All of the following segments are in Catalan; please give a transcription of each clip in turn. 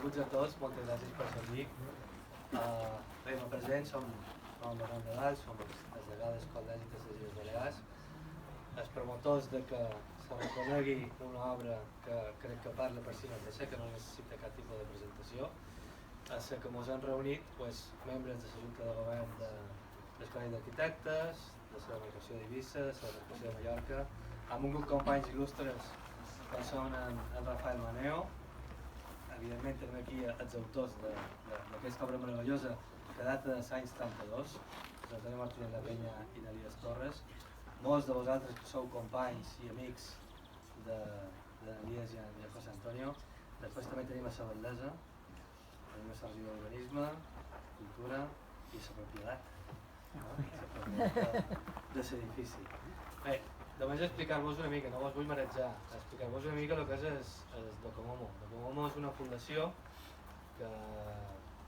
benvinguts a tots, moltes gràcies per ser aquí. Bé, me present, som el Bernat Nadal, som els degades col·lègiques de Illes Balears, els promotors de que se reconegui una obra que crec que parla per si mateixa, que no necessita cap tipus de presentació. A la que ens hem reunit membres de la Junta de Govern de l'Escola d'Arquitectes, de la Delegació d'Eivissa, de la Delegació de Mallorca, amb un grup de companys il·lustres que són en Rafael Maneo. Evidentment tenim aquí els autors d'aquesta obra meravellosa que data de l'any 72, Antonio Martínez La Peña i Elías Torres. Molts de vosaltres que sou companys i amics d'Elías i de José Antonio. Després també tenim a la Valdesa, tenim a la Regió d'Urbanisme, Cultura i la propietat, de l'edifici. Bé, només explicar-vos una mica, no vos vull marejar, explicar-vos una mica el que és el Docomomo. Docomomo és una fundació que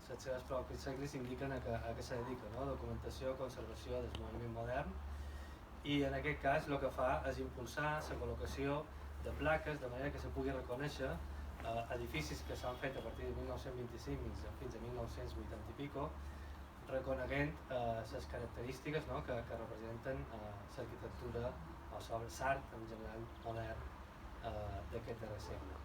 les seves propis segles indiquen a què se dedica, documentació, conservació del moviment modern, i en aquest cas el que fa és impulsar la col·locació de plaques de manera que se pugui reconèixer edificis que s'han fet a partir de 1925 fins a 1980 i pico, reconeguent les característiques que representen l'arquitectura o l'art en general modern d'aquest darrer segle.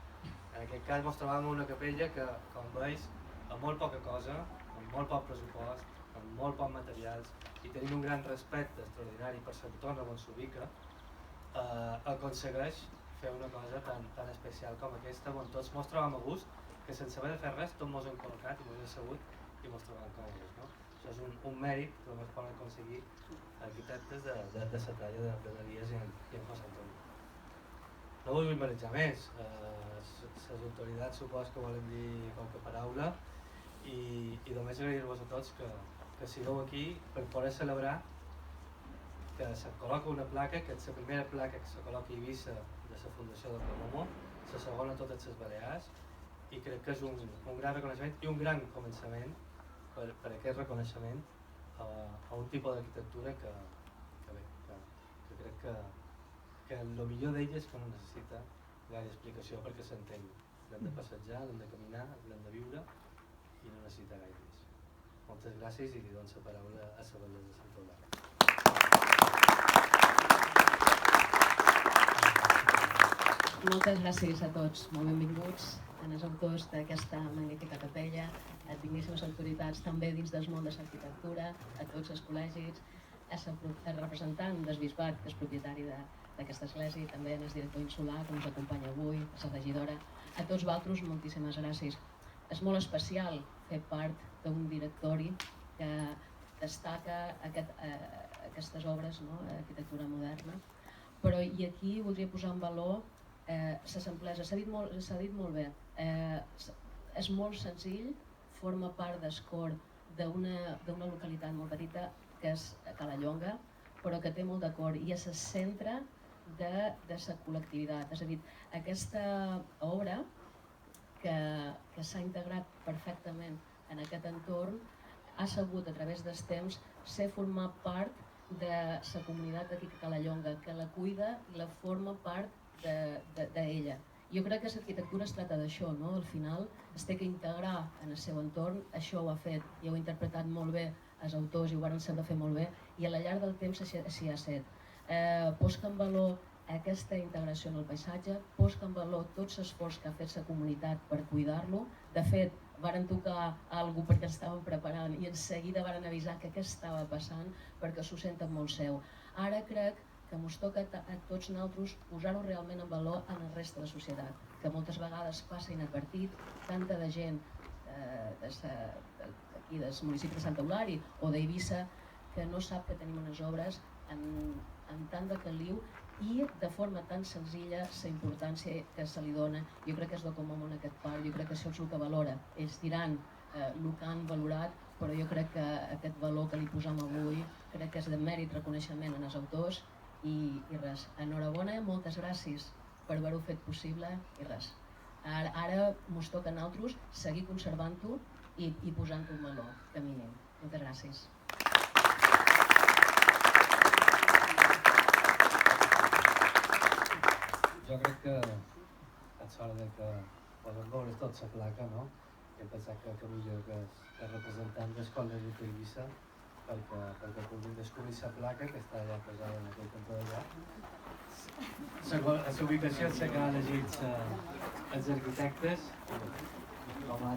En aquest cas ens trobàvem en una capella que, com veus, amb molt poca cosa, amb molt poc pressupost, amb molt pocs materials, i tenint un gran respecte extraordinari per l'entorn on s'ubica, aconsegueix fer una cosa tan especial com aquesta, on tots ens trobàvem a gust, que sense haver de fer res tot ens hem col·locat i ens hem assegut i ens trobàvem còmodes. Això és un mèrit que només poden aconseguir arquitectes de la talla d'Elías i en José Antonio. No us vull marejar més, les autoritats supos que volen dir qualque paraula i només agrair-vos a tots que sigueu aquí per poder celebrar que se col·loca una placa, que és la primera placa que se col·loca a Eivissa de la Fundació Docomomo, la segona a totes les Balears, i crec que és un gran reconeixement i un gran començament per aquest reconeixement a un tipus d'arquitectura que crec que el millor d'ell és que no necessita gaire explicació perquè s'entengui. L'hem de passejar, l'hem de caminar, l'hem de viure i no necessita gaire més. Moltes gràcies i li dono la paraula a la Valdesa de Sant Eudald. Moltes gràcies a tots, molt benvinguts als autors d'aquesta magnífica capella, a digníssimes autoritats també dins del món de l'arquitectura, a tots els col·legis, al representant del bisbat, que és propietari d'aquesta església, i també al director insular que ens acompanya avui, a la regidora. A tots vosaltres, moltíssimes gràcies. És molt especial fer part d'un directori que destaca aquestes obres, arquitectura moderna, però i aquí voldria posar en valor la simplesa. S'ha dit molt bé, és molt senzill, forma part del cor d'una localitat molt petita que és Calallonga, però que té molt de cor i és el centre de la col·lectivitat. És a dir, aquesta obra que s'ha integrat perfectament en aquest entorn ha sabut a través dels temps formar part de la comunitat d'aquí a Calallonga, que la cuida i la forma part d'ella. Jo crec que l'arquitectura es tracta d'això, al final es té que integrar en el seu entorn, això ho ha fet i ho ha interpretat molt bé els autors i ho van saber fer molt bé, i a la llarg del temps així ha estat. Posca en valor aquesta integració en el paisatge, posca en valor tot l'esforç que ha fet la comunitat per cuidar-lo. De fet, varen tocar alguna cosa perquè estàvem preparant i en seguida varen avisar que què estava passant perquè s'ho senten molt seu. Ara crec que ens toca a tots nosaltres posar-ho realment en valor en el rest de la societat, que moltes vegades passa inadvertit, tanta de gent d'aquí del municipi de Sant Eulàlia o d'Eivissa que no sap que tenim unes obres amb tant de caliu i de forma tan senzilla la importància que se li dona. Jo crec que és Docomomo en aquest part, jo crec que això és el que valora. Ells diran el que han valorat, però jo crec que aquest valor que li posam avui crec que és de mèrit reconeixement en els autors i res. Enhorabona, moltes gràcies per haver-ho fet possible i res. Ara ens toca a nosaltres seguir conservant-ho i posant-ho en valor, que mínim. Moltes gràcies. Jo crec que és hora que podem veure tot la placa, hem pensat que millor que els representants d'escoles de Eivissa perquè puguin descobrir la placa que està allà posada en aquell cantó d'allà. La ubicació és la que han elegit els arquitectes com a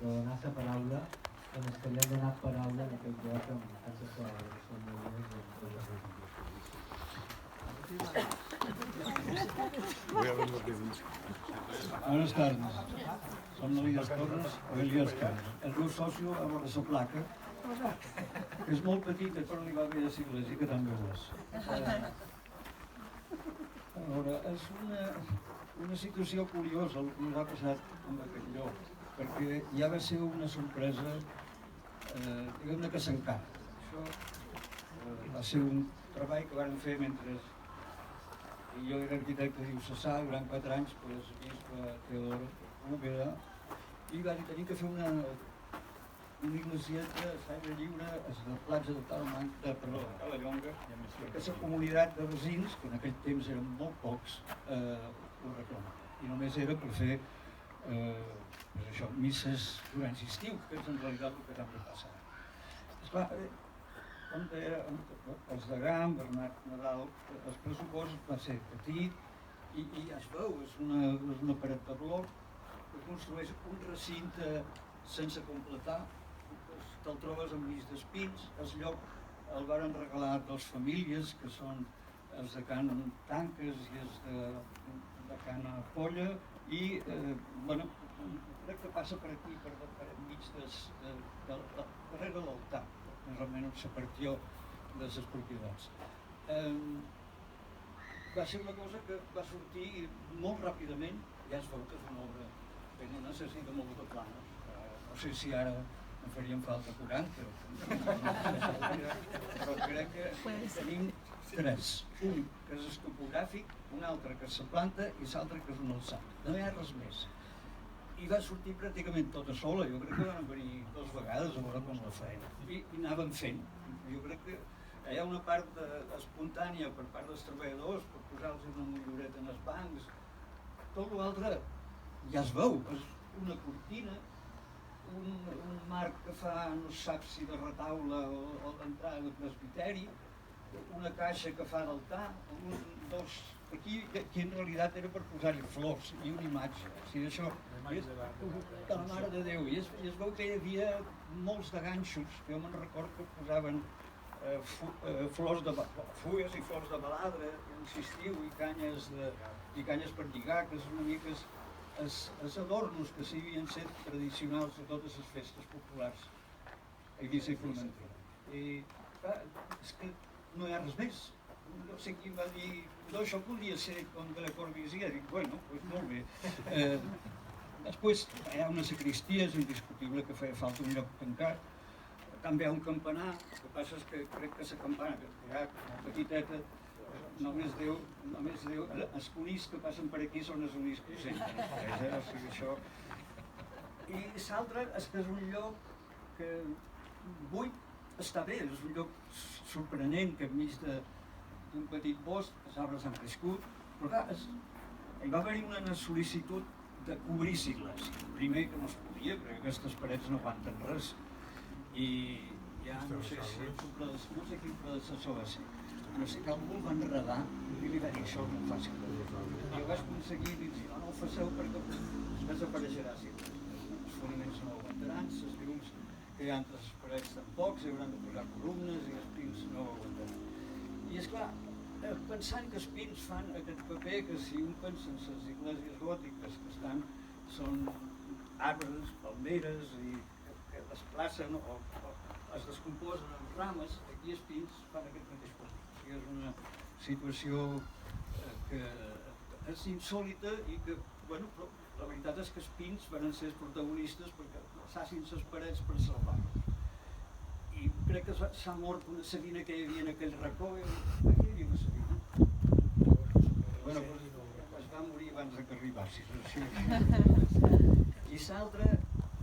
donar la paraula en els que li han donat paraula en aquest lloc amb assessors Buenas tardes, som l'Elias Torres, Elias Torres. El meu socio a veure la placa, que és molt petita, però li va bé a l'església, que també ho és. A veure, és una situació curiosa el que ens ha passat amb aquest lloc, perquè ja va ser una sorpresa, diguem-ne que s'encara. Això va ser un treball que vam fer mentre jo era arquitecte diocesà durant 4 anys, pues, bisbe Teodor Úbeda, i vam tenir que fer una iglesieta a l'aire lliure a la platja de Calallonga, perquè la comunitat de veïns, que en aquell temps eren molt pocs, ho reclamava. I només era per fer misses durant l'estiu, que és en realitat el que també passa. Esclar, com deia els de Gam, Bernat Nadal, el pressupost va ser petit i ja es veu, és una paret de bloc que construeix un recinte sense completar, te'l trobes enmig d'espins, el lloc el varen regalar a 2 famílies, que són els de Can Tanques i els de Can Polla, i crec que passa per aquí, per enmig darrere l'altar, més o menys la partió de les propietats. Va ser una cosa que va sortir molt ràpidament, ja es veu que és una obra que no necessita molt de planos, no sé si ara en farien falta 40, però crec que tenim 3. Un que és el topogràfic, un altre que és la planta i l'altre que és un alçat. No hi ha res més. I va sortir pràcticament tota sola, jo crec que van venir 2 vegades a veure com la feien. I anàvem fent. Jo crec que hi ha una part espontània per part dels treballadors, per posar-los una milloreta en els bancs. Tot l'altre ja es veu, és una cortina, un marc que fa, no saps si de retaule o d'entrada de presbiteri, una caixa que fa d'altar, aquí en realitat era per posar-hi flors i una imatge. O sigui, això de la Mare de Déu. I es veu que hi havia molts de ganxos, que jo me'n record que posaven fulles i flors de baladre, insistiu, i canyes per lligar, que és una mica els adornos que s'havien set tradicionals de totes les festes populars a Eivissa i Formentera. I és que no hi ha res més. No sé qui va dir, no, això podria ser com de la Corbusier. Dic, bueno, doncs molt bé. Després hi ha una sagristia, és indiscutible que feia falta un lloc tancat. També hi ha un campanar, el que passa és que crec que la campana, que hi ha una petiteta, només Déu, els conills que passen per aquí són els únics que ho senten. O sigui, això. I l'altre és que és un lloc que buit està bé, és un lloc sorprenent que enmig d'un petit bosc, els arbres han crescut, però clar, hi va haver-hi una sol·licitud de cobrir sigles. Primer que no es podia, perquè aquestes parets no aguanten res. I ja no sé quin predecessor va ser, no sé que algú el va enredar i li va dir això no ho faci. Jo vaig aconseguir dir, no ho faceu perquè desapareixerà sempre. Els fonaments no aguantaran, els llums que hi ha entre les parets tampoc, s'hi hauran de posar columnes i els pins no aguantaran. I esclar, pensant que els pins fan aquest paper que si un pensa en les esglésies gòtiques que són arbres, palmeres i que desplacen o es descomposen en rames, aquí els pins fan aquest mateix paper. I perquè és una situació que és insòlita i que, bueno, però la veritat és que els pins van ser els protagonistes perquè passassin les parets per salvar-los. I crec que s'ha mort una savina que hi havia en aquell racó, aquí hi havia una savina. Bueno, es va morir abans que arribassis. I l'altre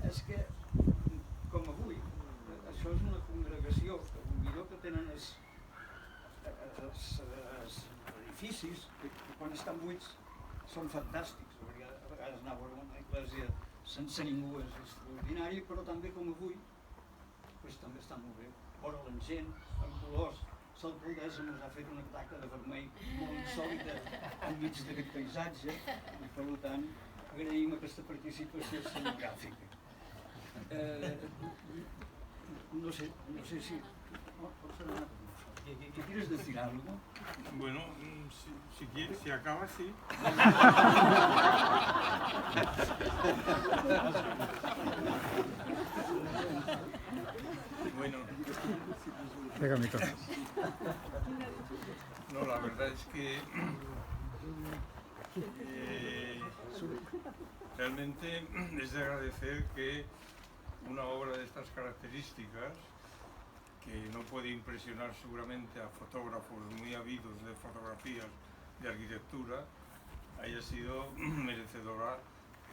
és que, com avui, això és una congregació, millor que tenen els edificis, que quan estan buits són fantàstics. A vegades anar a veure una església sense ningú és extraordinari, però també com avui, doncs també està molt bé. Vora la gent, amb colors. L'alcaldessa ens ha fet una taca de vermell molt insòlita enmig d'aquest paisatge i per tant agraïm aquesta participació escenogràfica. No sé si... ¿Quieres decir algo? Bueno, si acaba, sí. Bueno, no, la verdad es que realmente es de agradecer que una obra de estas características, que no puede impresionar seguramente a fotógrafos muy ávidos de fotografías de arquitectura, haya sido merecedora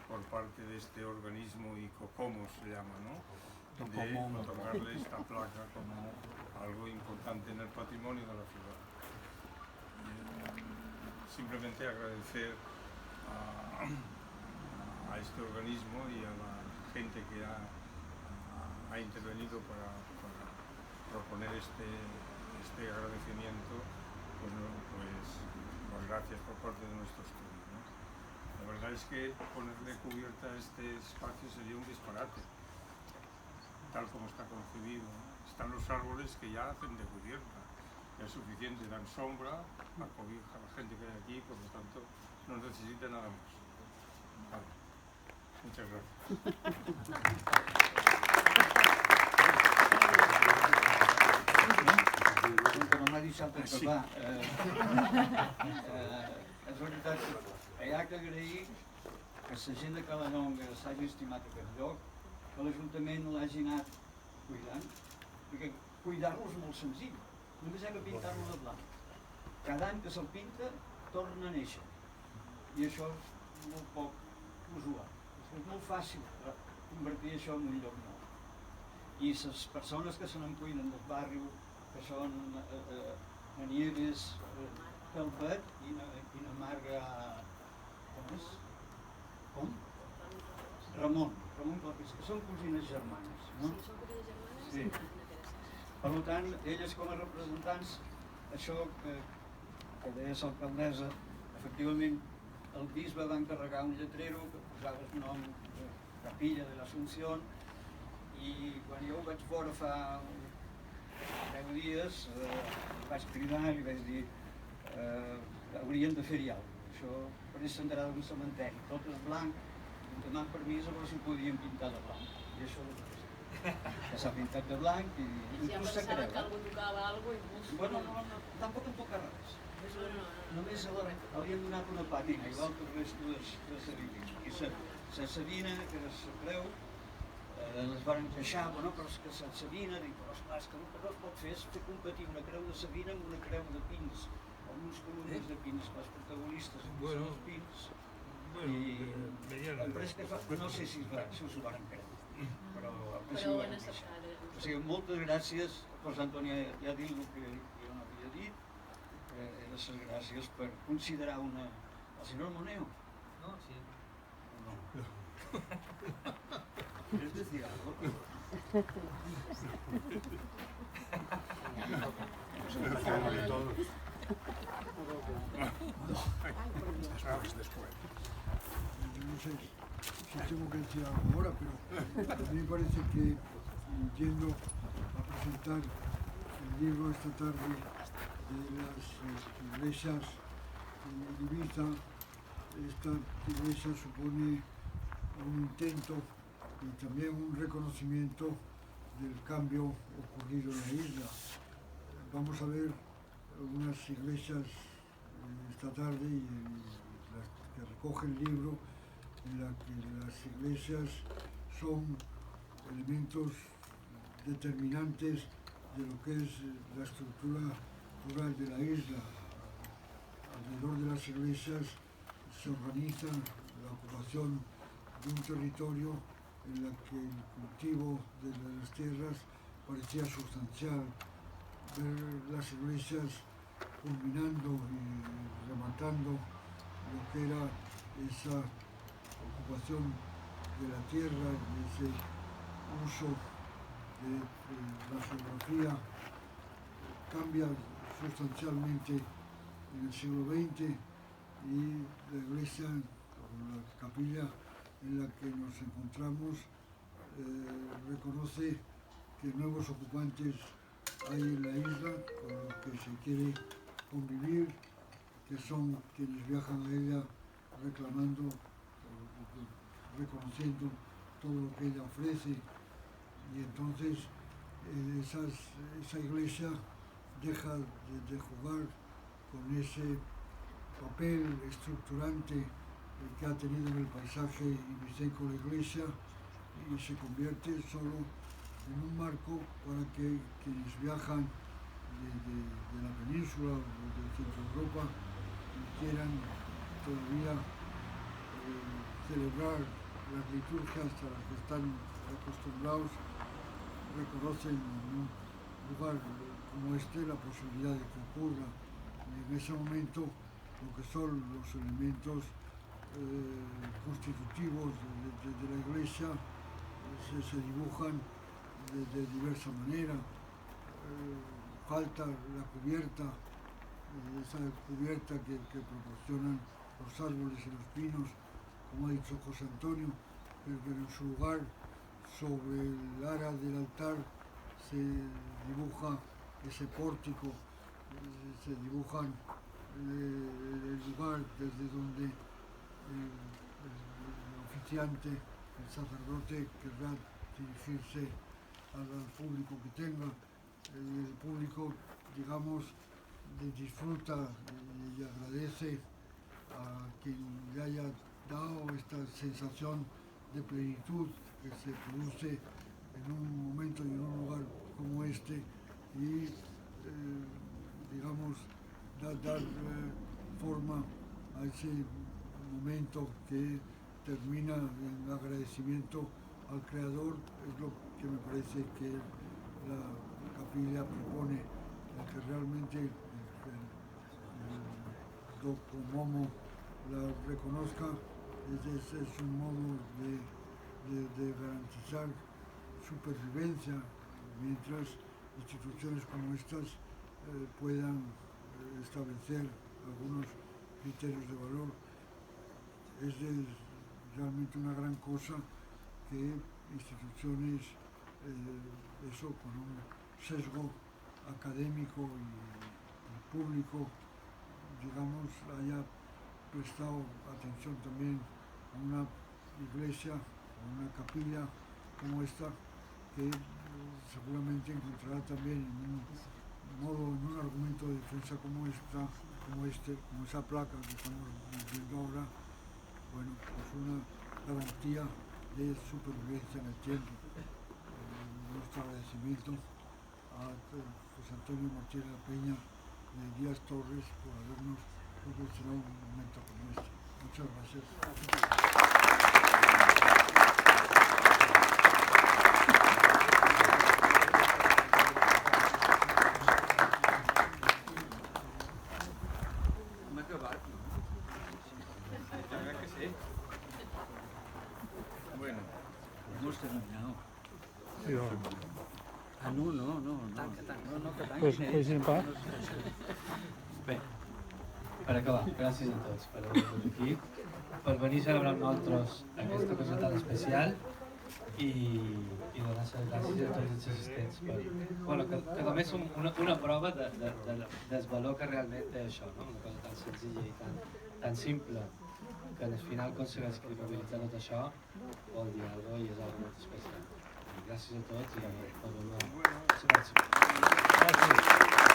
por parte de este organismo ICOCOMOS se llama, ¿no? De otorgarle esta placa como algo importante en el patrimonio de la ciudad. Simplemente agradecer a este organismo y a la gente que ha intervenido para proponer este agradecimiento, pues gracias por parte de nuestro estudio, ¿no? La verdad es que ponerle cubierta a este espacio sería un disparate, tal como está concebido, ¿no? Están los árboles que ya hacen de cubierta, ya es suficiente, dan sombra, acobija a la gente que hay aquí, por lo tanto no necesita nada más. Vale. Muchas gracias. Que no m'ha deixat acabar. És veritat que hi ha que agrair que la gent de Calanonga s'hagi estimat aquest lloc, que l'Ajuntament l'hagi anat cuidant, perquè cuidar-lo és molt senzill, només hem de pintar-lo de blanc. Cada any que se'l pinta torna a néixer, i això és molt poc usual. És molt fàcil convertir això en un lloc nou. I les persones que se n'en cuiden del barri, que són Anieves, Calpet i na Marga... com és? Com? Ramon Clapis, que són cosines germanes, no? Sí, són cosines germanes. Sí. Per tant, elles com a representants, això que deia l'alcaldessa, efectivament, el bisbe va encarregar un lletrero que posava el nom de Capilla de l'Assumpción, i quan jo ho vaig veure fa 10 dies, vaig cridar i li vaig dir haurien de fer-hi alguna cosa. Això pareix sentarà d'un cementeri, tot és blanc, em demanant permís a veure si ho podien pintar de blanc. I això que s'ha pintat de blanc i inclús s'ha creut. Si ja pensava que algú tocava alguna cosa... Bueno, tampoc em toca res. Només havíem donat una pàtina, igual que el resto de Sabina. I la Sabina, que es creu, les van queixar, bueno, però és que la Sabina, dic, però esclar, és que el que no es pot fer és fer competir una creu de Sabina amb una creu de pins, amb uns columnes de pins, els protagonistes són els pins, i és que no sé si us ho van creure, però ho van queixar. O sigui, moltes gràcies, José Antonio ja ha dit el que jo no havia dit, les gràcies per considerar una... El senyor Moneo? No, sí. No. ¿Quieres decir algo? No sé si tengo que decir algo ahora, pero a mí me parece que yendo a presentar el libro esta tarde de las iglesias en Ibiza, esta iglesia supone un intento y también un reconocimiento del cambio ocurrido en la isla. Vamos a ver unas iglesias esta tarde y las que recoge el libro, en la que las iglesias son elementos determinantes de lo que es la estructura rural de la isla. Alrededor de las iglesias se organiza la ocupación de un territorio en la que el cultivo de las tierras parecía sustancial. Ver las iglesias culminando y rematando lo que era esa ocupación de la tierra y ese uso de la geografía cambia sustancialmente en el siglo XX y la iglesia o la capilla en la que nos encontramos reconoce que nuevos ocupantes hay en la isla con los que se quiere convivir, que son quienes viajan a ella reclamando o reconociendo todo lo que ella ofrece, y entonces esa iglesia deja de jugar con ese papel estructurante que ha tenido en el paisaje ibicenco la iglesia y se convierte solo en un marco para que quienes viajan de la península o de Centro Europa y quieran todavía celebrar las liturgias a las que están acostumbrados, reconocen en un lugar como este la posibilidad de que ocurra. Y en ese momento lo que son los elementos constitutivos de la iglesia se dibujan de diversa manera. Falta la cubierta, esa cubierta que proporcionan los árboles y los pinos, como ha dicho José Antonio, pero en su lugar, sobre el ara del altar, se dibuja ese pórtico, se dibujan el lugar desde donde el oficiante, el sacerdote, querrá dirigirse al público que tenga. El público, digamos, disfruta y agradece a quien le haya dado esta sensación de plenitud que se produce en un momento y en un lugar como este y, digamos, dar forma a ese momento que termina en agradecimiento al Creador. Es lo que me parece que la capilla propone, que realmente el Dopo Momo la reconozca. Es un modo de garantizar supervivencia mientras instituciones como estas puedan establecer algunos criterios de valor. Es realmente una gran cosa que instituciones con un sesgo académico y público, digamos, haya prestado atención también a una iglesia, a una capilla como esta, que seguramente encontrará también en un argumento de defensa como esa placa que estamos viendo ahora, bueno, pues una garantía de supervivencia en el tiempo. Nuestro agradecimiento a José Antonio Martínez La Peña de Díaz Torres por habernos proporcionado un momento como este. Muchas gracias. Hem acabat, no? La verdad que sí. Bueno, No has terminado. Sí, no. Ah, no. Que Pues en paz. Bé, per acabar, gràcies a tots per haver vingut aquí, per venir a celebrar amb nosaltres aquesta cosa tan especial i donar les gràcies a tots els assistents que també és una prova del valor que realment té això, no? Una cosa tan senzilla i tan simple que al final aconsegueix credibilitzar tot això vol dir alguna cosa i és alguna molt especial. Gràcies a tots i per venir a la pròxima. Gràcies.